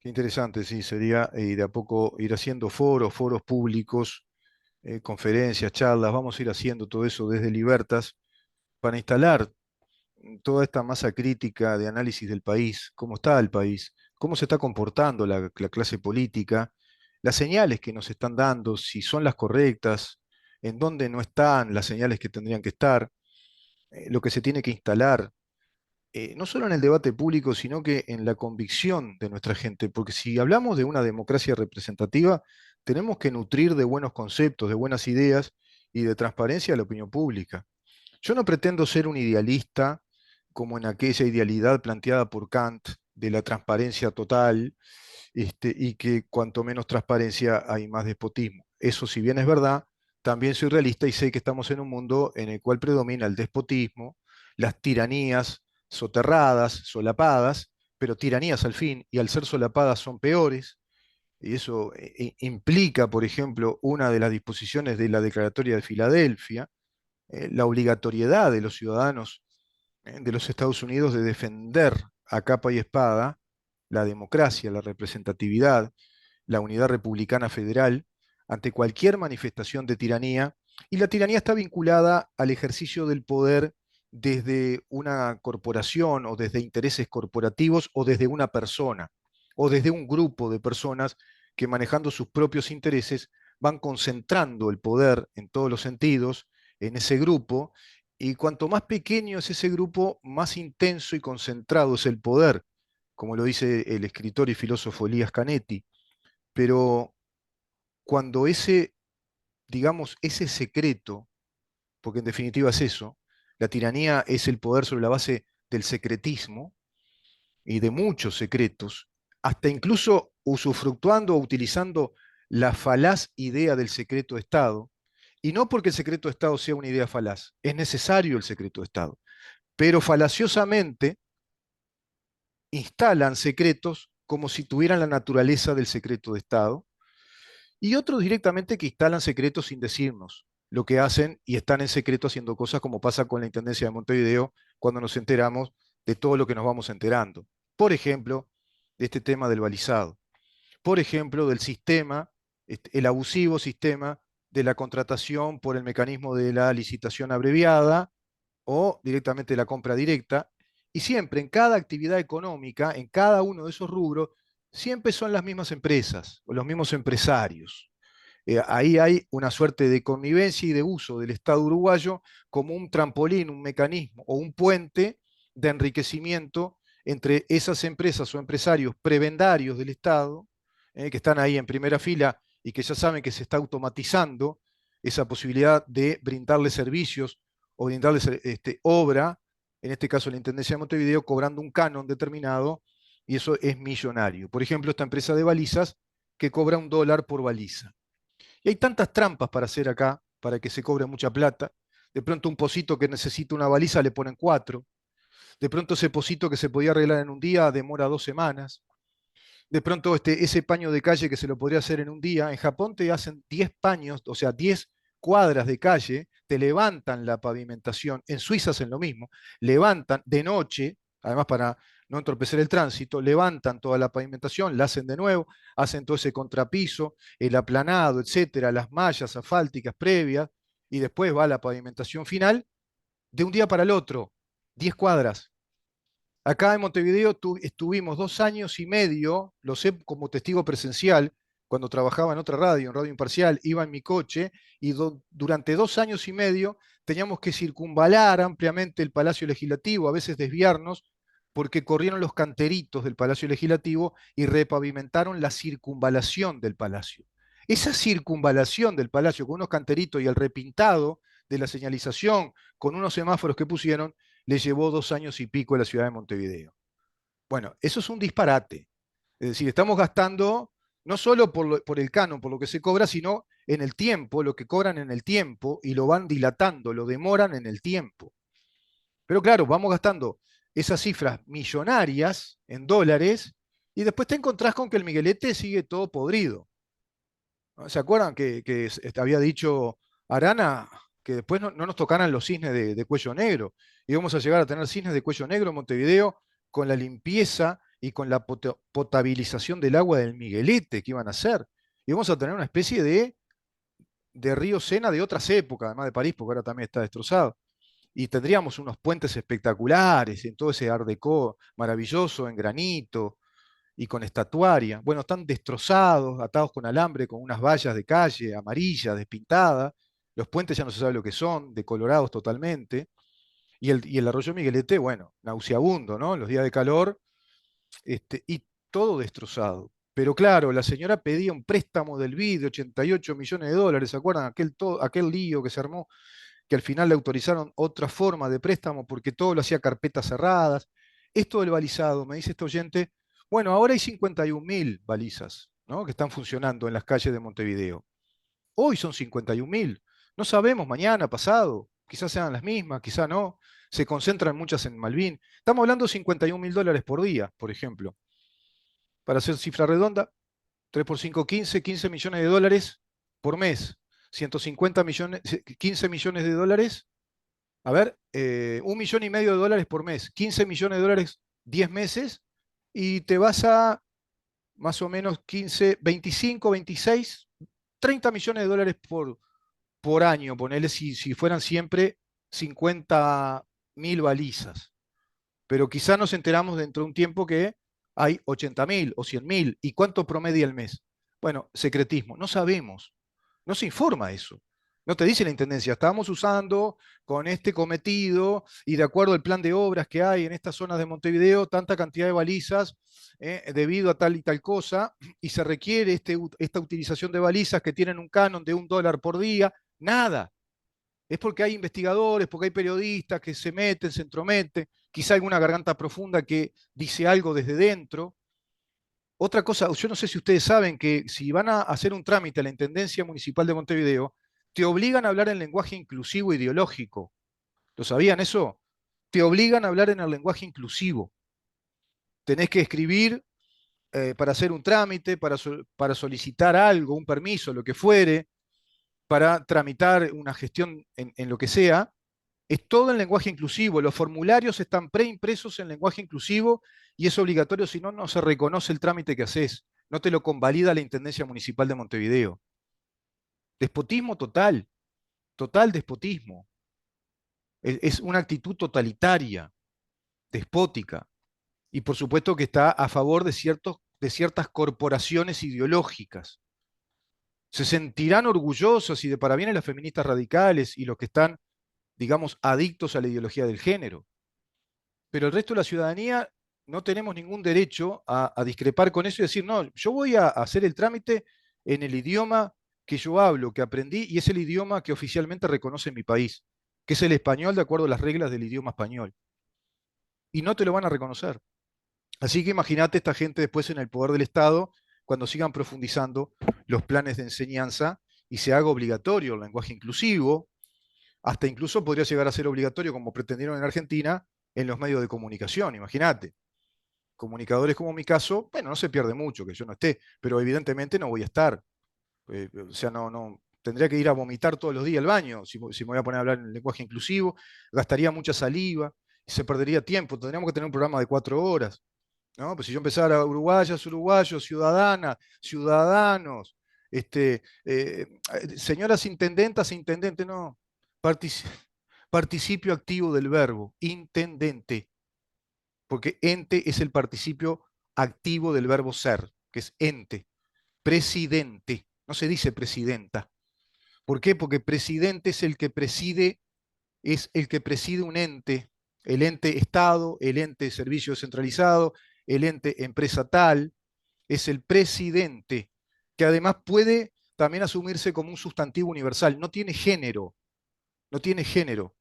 Qué interesante, sí, sería de a poco ir haciendo foros públicos, conferencias, charlas, vamos a ir haciendo todo eso desde Libertas para instalar toda esta masa crítica de análisis del país, cómo está el país, cómo se está comportando la clase política, las señales que nos están dando, si son las correctas, en dónde no están las señales que tendrían que estar, lo que se tiene que instalar, no solo en el debate público, sino que en la convicción de nuestra gente, porque si hablamos de una democracia representativa, tenemos que nutrir de buenos conceptos, de buenas ideas y de transparencia a la opinión pública. Yo no pretendo ser un idealista como en aquella idealidad planteada por Kant de la transparencia total, y que cuanto menos transparencia hay más despotismo. Eso, si bien es verdad, también soy realista y sé que estamos en un mundo en el cual predomina el despotismo, las tiranías soterradas, solapadas, pero tiranías al fin, y al ser solapadas son peores. Y eso implica, por ejemplo, una de las disposiciones de la Declaratoria de Filadelfia, la obligatoriedad de los ciudadanos de los Estados Unidos de defender a capa y espada la democracia, la representatividad, la unidad republicana federal ante cualquier manifestación de tiranía, y la tiranía está vinculada al ejercicio del poder desde una corporación o desde intereses corporativos o desde una persona o desde un grupo de personas que manejando sus propios intereses van concentrando el poder en todos los sentidos en ese grupo, y cuanto más pequeño es ese grupo, más intenso y concentrado es el poder, como lo dice el escritor y filósofo Elías Canetti. Pero cuando ese, digamos, ese secreto, porque en definitiva es eso, la tiranía es el poder sobre la base del secretismo y de muchos secretos, hasta incluso usufructuando o utilizando la falaz idea del secreto de Estado, y no porque el secreto de Estado sea una idea falaz, es necesario el secreto de Estado, pero falaciosamente instalan secretos como si tuvieran la naturaleza del secreto de Estado, y otros directamente que instalan secretos sin decirnos lo que hacen y están en secreto haciendo cosas como pasa con la Intendencia de Montevideo cuando nos enteramos de todo lo que nos vamos enterando. Por ejemplo, de este tema del balizado. Por ejemplo, del sistema, el abusivo sistema de la contratación por el mecanismo de la licitación abreviada o directamente de la compra directa. Y siempre en cada actividad económica, en cada uno de esos rubros, siempre son las mismas empresas o los mismos empresarios. Ahí hay una suerte de connivencia y de uso del Estado uruguayo como un trampolín, un mecanismo o un puente de enriquecimiento entre esas empresas o empresarios prebendarios del Estado, que están ahí en primera fila y que ya saben que se está automatizando esa posibilidad de brindarles servicios o brindarles obra, en este caso la Intendencia de Montevideo, cobrando un canon determinado, y eso es millonario. Por ejemplo, esta empresa de balizas que cobra $1 por baliza. Y hay tantas trampas para hacer acá, para que se cobre mucha plata. De pronto un pocito que necesita una baliza le ponen 4. De pronto ese pocito que se podía arreglar en un día demora 2 semanas. De pronto ese paño de calle que se lo podría hacer en un día, en Japón te hacen 10 paños, o sea, 10 cuadras de calle, te levantan la pavimentación, en Suiza hacen lo mismo, levantan de noche, además para no entorpecer el tránsito, levantan toda la pavimentación, la hacen de nuevo, hacen todo ese contrapiso, el aplanado, etcétera, las mallas asfálticas previas, y después va la pavimentación final de un día para el otro, 10 cuadras. Acá en Montevideo estuvimos 2 años y medio, lo sé como testigo presencial, cuando trabajaba en otra radio, en Radio Imparcial, iba en mi coche y durante 2 años y medio teníamos que circunvalar ampliamente el Palacio Legislativo, a veces desviarnos, porque corrieron los canteritos del Palacio Legislativo y repavimentaron la circunvalación del Palacio. Esa circunvalación del Palacio con unos canteritos y el repintado de la señalización con unos semáforos que pusieron le llevó 2 años y pico a la ciudad de Montevideo. Bueno, eso es un disparate. Es decir, estamos gastando no solo por el canon, por lo que se cobra, sino en el tiempo, lo que cobran en el tiempo, y lo van dilatando, lo demoran en el tiempo. Pero claro, vamos gastando esas cifras millonarias en dólares y después te encontrás con que el Miguelete sigue todo podrido. ¿No? ¿Se acuerdan que había dicho Arana que después no nos tocaran los cisnes de cuello negro? Y vamos a llegar a tener cisnes de cuello negro en Montevideo con la limpieza y con la potabilización del agua del Miguelete que iban a hacer. Y vamos a tener una especie de río Sena de otras épocas, además de París, porque ahora también está destrozado. Y tendríamos unos puentes espectaculares en todo ese Art Déco maravilloso, en granito y con estatuaria. Bueno, están destrozados, atados con alambre, con unas vallas de calle, amarillas, despintadas. Los puentes ya no se sabe lo que son, decolorados totalmente. Y el arroyo Miguelete, bueno, nauseabundo, ¿no? En los días de calor, y todo destrozado. Pero claro, la señora pedía un préstamo del BID de 88 millones de dólares. ¿Se acuerdan aquel lío que se armó? Que al final le autorizaron otra forma de préstamo porque todo lo hacía carpetas cerradas. Esto del balizado, me dice este oyente, bueno, ahora hay 51.000 balizas, ¿no? Que están funcionando en las calles de Montevideo. Hoy son 51.000. No sabemos, mañana, pasado, quizás sean las mismas, quizás no. Se concentran muchas en Malvin. Estamos hablando de 51.000 dólares por día, por ejemplo. Para hacer cifra redonda, 3 por 5, 15 millones de dólares por mes. 150 millones, 15 millones de dólares. A ver, 1,5 millones de dólares por mes. 15 millones de dólares, 10 meses. Y te vas a más o menos 15, 25, 26, 30 millones de dólares por año, ponele si fueran siempre 50.000 balizas. Pero quizá nos enteramos dentro de un tiempo que hay 80.000 o 100.000. ¿Y cuánto promedia el mes? Bueno, secretismo, no sabemos, no se informa eso. No te dice la intendencia, estábamos usando con este cometido y de acuerdo al plan de obras que hay en estas zonas de Montevideo, tanta cantidad de balizas debido a tal y tal cosa, y se requiere esta utilización de balizas que tienen un canon de $1 por día. Nada, es porque hay investigadores, porque hay periodistas que se meten, se entrometen, quizá alguna garganta profunda que dice algo desde dentro. Otra cosa, yo no sé si ustedes saben que si van a hacer un trámite a la Intendencia Municipal de Montevideo, te obligan a hablar en lenguaje inclusivo ideológico. ¿Lo sabían eso? Te obligan a hablar en el lenguaje inclusivo. Tenés que escribir para hacer un trámite, para solicitar algo, un permiso, lo que fuere, para tramitar una gestión en lo que sea. Es todo en lenguaje inclusivo. Los formularios están preimpresos en lenguaje inclusivo y es obligatorio, si no, no se reconoce el trámite que haces. No te lo convalida la Intendencia Municipal de Montevideo. Despotismo total, total despotismo. Es una actitud totalitaria, despótica. Y por supuesto que está a favor de ciertas corporaciones ideológicas. Se sentirán orgullosos y de parabienes las feministas radicales y los que están, digamos, adictos a la ideología del género. Pero el resto de la ciudadanía no tenemos ningún derecho a discrepar con eso y decir, no, yo voy a hacer el trámite en el idioma que yo hablo, que aprendí, y es el idioma que oficialmente reconoce mi país, que es el español de acuerdo a las reglas del idioma español. Y no te lo van a reconocer. Así que imagínate esta gente después en el poder del Estado, cuando sigan profundizando los planes de enseñanza y se haga obligatorio el lenguaje inclusivo, hasta incluso podría llegar a ser obligatorio, como pretendieron en Argentina, en los medios de comunicación, imagínate. Comunicadores como mi caso, bueno, no se pierde mucho que yo no esté, pero evidentemente no voy a estar. O sea, no, tendría que ir a vomitar todos los días al baño si me voy a poner a hablar en lenguaje inclusivo, gastaría mucha saliva, y se perdería tiempo, tendríamos que tener un programa de 4 horas, ¿no? Pues si yo empezara uruguayas, uruguayos, ciudadanas, ciudadanos, señoras intendentas e intendentes, no, Partici- participio activo del verbo, intendente, porque ente es el participio activo del verbo ser, que es ente. Presidente, no se dice presidenta. ¿Por qué? Porque presidente es el que preside un ente, el ente Estado, el ente servicio descentralizado, el ente empresa tal, es el presidente, que además puede también asumirse como un sustantivo universal, no tiene género, no tiene género.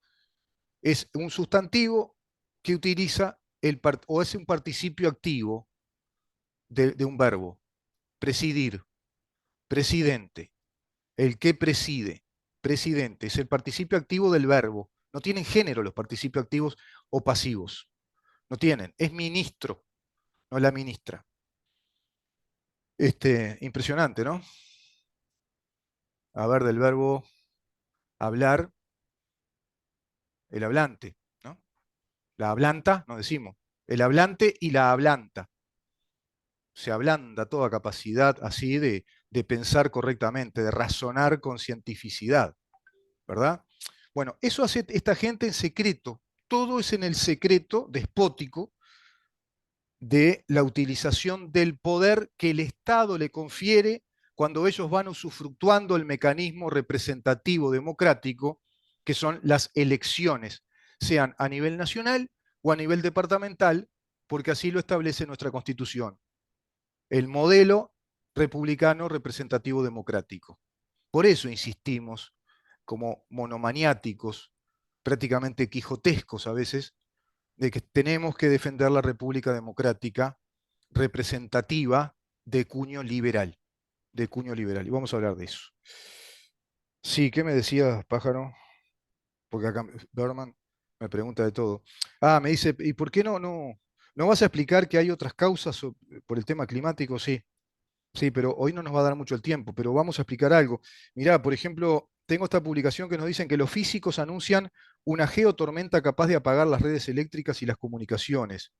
Es un sustantivo que utiliza o es un participio activo de un verbo. Presidir, presidente, el que preside, presidente, es el participio activo del verbo. No tienen género los participios activos o pasivos. No tienen. Es ministro, no la ministra. Impresionante, ¿no? A ver, del verbo hablar, el hablante, ¿no? La hablanta, no decimos. El hablante y la hablanta. se ablanda toda capacidad así de pensar correctamente, de razonar con cientificidad, ¿verdad? Bueno, eso hace esta gente en secreto. Todo es en el secreto despótico de la utilización del poder que el Estado le confiere cuando ellos van usufructuando el mecanismo representativo democrático, que son las elecciones, sean a nivel nacional o a nivel departamental, porque así lo establece nuestra Constitución, el modelo republicano representativo democrático. Por eso insistimos, como monomaniáticos, prácticamente quijotescos a veces, de que tenemos que defender la República Democrática representativa de cuño liberal, de cuño liberal. Y vamos a hablar de eso. Sí, ¿qué me decías, pájaro? Porque acá Berman me pregunta de todo. Ah, me dice, ¿y por qué no vas a explicar que hay otras causas por el tema climático? Sí, sí, pero hoy no nos va a dar mucho el tiempo, pero vamos a explicar algo. Mirá, por ejemplo, tengo esta publicación que nos dicen que los físicos anuncian una geotormenta capaz de apagar las redes eléctricas y las comunicaciones.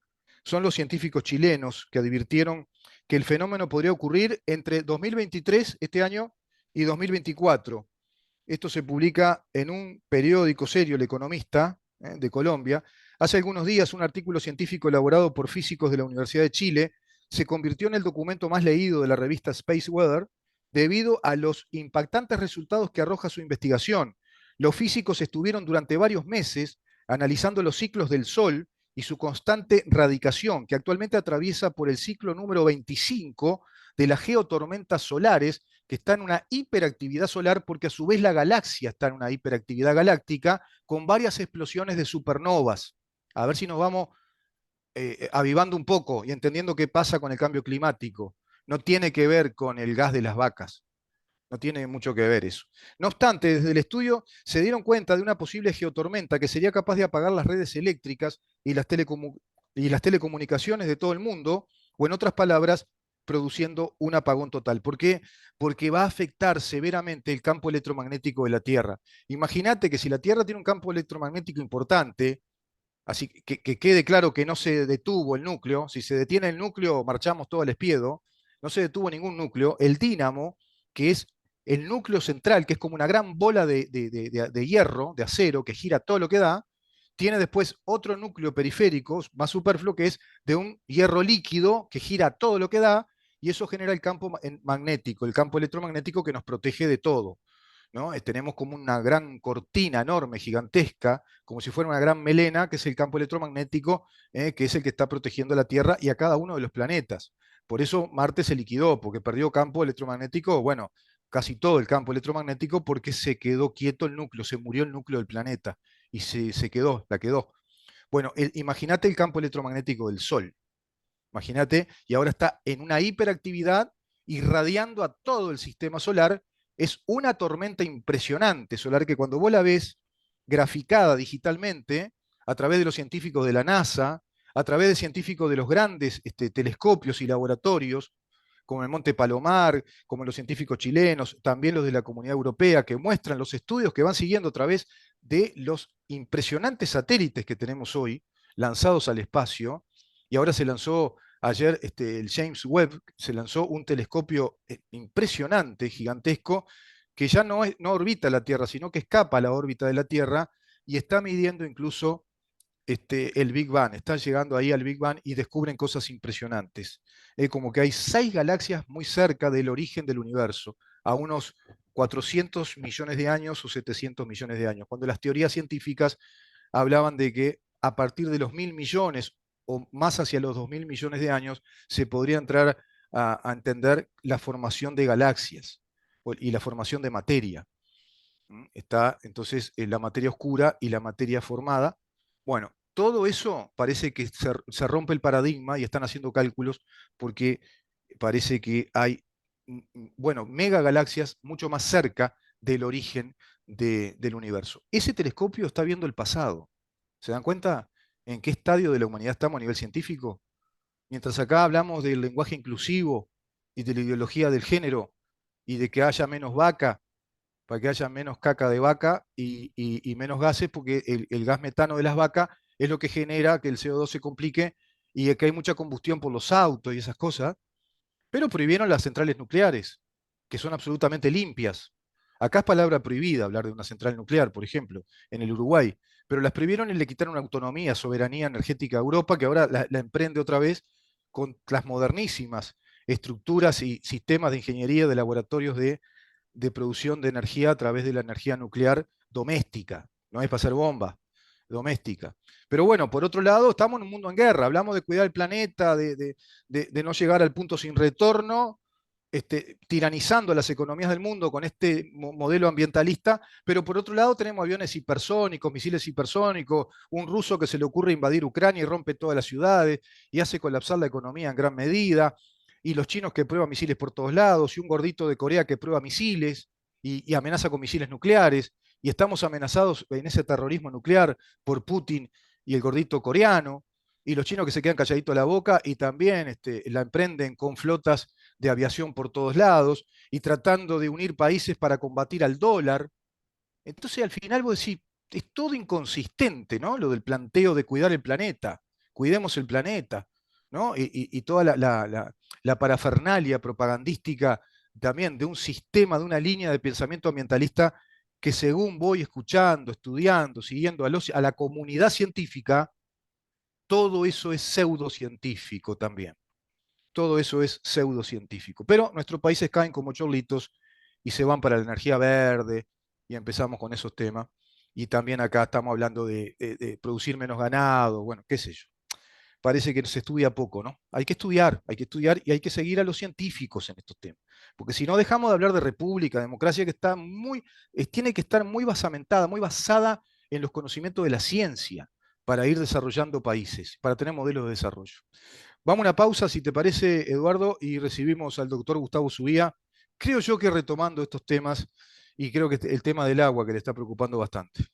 Son los científicos chilenos que advirtieron que el fenómeno podría ocurrir entre 2023, este año, y 2024. Esto se publica en un periódico serio, El Economista, de Colombia. Hace algunos días, un artículo científico elaborado por físicos de la Universidad de Chile se convirtió en el documento más leído de la revista Space Weather debido a los impactantes resultados que arroja su investigación. Los físicos estuvieron durante varios meses analizando los ciclos del Sol y su constante radicación, que actualmente atraviesa por el ciclo número 25 de las geotormentas solares, que está en una hiperactividad solar porque a su vez la galaxia está en una hiperactividad galáctica con varias explosiones de supernovas. A ver si nos vamos avivando un poco y entendiendo qué pasa con el cambio climático. No tiene que ver con el gas de las vacas. No tiene mucho que ver eso. No obstante, desde el estudio se dieron cuenta de una posible geotormenta que sería capaz de apagar las redes eléctricas y las telecomunicaciones de todo el mundo, o en otras palabras, produciendo un apagón total. ¿Por qué? Porque va a afectar severamente el campo electromagnético de la Tierra. Imagínate que si la Tierra tiene un campo electromagnético importante, así que quede claro que no se detuvo el núcleo, si se detiene el núcleo marchamos todo al espiedo, no se detuvo ningún núcleo, el dínamo, que es el núcleo central, que es como una gran bola de hierro, de acero, que gira todo lo que da, tiene después otro núcleo periférico, más superfluo, que es de un hierro líquido que gira todo lo que da, y eso genera el campo magnético, el campo electromagnético que nos protege de todo. ¿No? Tenemos como una gran cortina enorme, gigantesca, como si fuera una gran melena, que es el campo electromagnético, que es el que está protegiendo a la Tierra y a cada uno de los planetas. Por eso Marte se liquidó, porque perdió campo electromagnético, bueno, casi todo el campo electromagnético, porque se quedó quieto el núcleo, se murió el núcleo del planeta y se quedó, la quedó. Bueno, imagínate el campo electromagnético del Sol, imagínate, y ahora está en una hiperactividad irradiando a todo el sistema solar. Es una tormenta impresionante solar que cuando vos la ves graficada digitalmente a través de los científicos de la NASA, a través de científicos de los grandes telescopios y laboratorios, como el Monte Palomar, como los científicos chilenos, también los de la Comunidad Europea, que muestran los estudios que van siguiendo a través de los impresionantes satélites que tenemos hoy, lanzados al espacio, y ahora se lanzó ayer el James Webb, se lanzó un telescopio impresionante, gigantesco, que ya no orbita la Tierra, sino que escapa a la órbita de la Tierra y está midiendo incluso el Big Bang. Están llegando ahí al Big Bang y descubren cosas impresionantes. Como que hay 6 galaxias muy cerca del origen del universo, a unos 400 millones de años o 700 millones de años, cuando las teorías científicas hablaban de que a partir de los 1.000 millones o más hacia los 2.000 millones de años se podría entrar a entender la formación de galaxias y la formación de materia. Está entonces la materia oscura y la materia formada. Bueno, todo eso parece que se rompe el paradigma y están haciendo cálculos porque parece que hay, bueno, megagalaxias mucho más cerca del origen del universo. Ese telescopio está viendo el pasado. ¿Se dan cuenta en qué estadio de la humanidad estamos a nivel científico? Mientras acá hablamos del lenguaje inclusivo y de la ideología del género y de que haya menos vaca, para que haya menos caca de vaca y menos gases, porque el gas metano de las vacas es lo que genera que el CO2 se complique y que hay mucha combustión por los autos y esas cosas. pero prohibieron las centrales nucleares, que son absolutamente limpias. Acá es palabra prohibida hablar de una central nuclear, por ejemplo, en el Uruguay, pero las prohibieron y le quitaron autonomía, soberanía energética a Europa, que ahora la emprende otra vez con las modernísimas estructuras y sistemas de ingeniería de laboratorios de producción de energía a través de la energía nuclear doméstica, no es para hacer bomba, doméstica. Pero bueno, por otro lado, estamos en un mundo en guerra, hablamos de cuidar el planeta, de no llegar al punto sin retorno, tiranizando las economías del mundo con este modelo ambientalista, pero por otro lado tenemos aviones hipersónicos, misiles hipersónicos, un ruso que se le ocurre invadir Ucrania y rompe todas las ciudades y hace colapsar la economía en gran medida, y los chinos que prueban misiles por todos lados, y un gordito de Corea que prueba misiles y amenaza con misiles nucleares, y estamos amenazados en ese terrorismo nuclear por Putin y el gordito coreano, y los chinos que se quedan calladitos a la boca y también la emprenden con flotas de aviación por todos lados y tratando de unir países para combatir al dólar. Entonces al final vos decís, es todo inconsistente, ¿no? Lo del planteo de cuidar el planeta, cuidemos el planeta, ¿no? Y toda la parafernalia propagandística también de un sistema, de una línea de pensamiento ambientalista que según voy escuchando, estudiando, siguiendo a la comunidad científica, todo eso es pseudocientífico también. Todo eso es pseudocientífico. Pero nuestros países caen como chorlitos y se van para la energía verde y empezamos con esos temas. Y también acá estamos hablando de producir menos ganado, bueno, qué sé yo. Parece que se estudia poco, ¿no? Hay que estudiar y hay que seguir a los científicos en estos temas. Porque si no dejamos de hablar de república, democracia, que está tiene que estar muy basamentada, muy basada en los conocimientos de la ciencia para ir desarrollando países, para tener modelos de desarrollo. Vamos a una pausa, si te parece, Eduardo, y recibimos al doctor Gustavo Subía, creo yo que retomando estos temas, y creo que el tema del agua que le está preocupando bastante.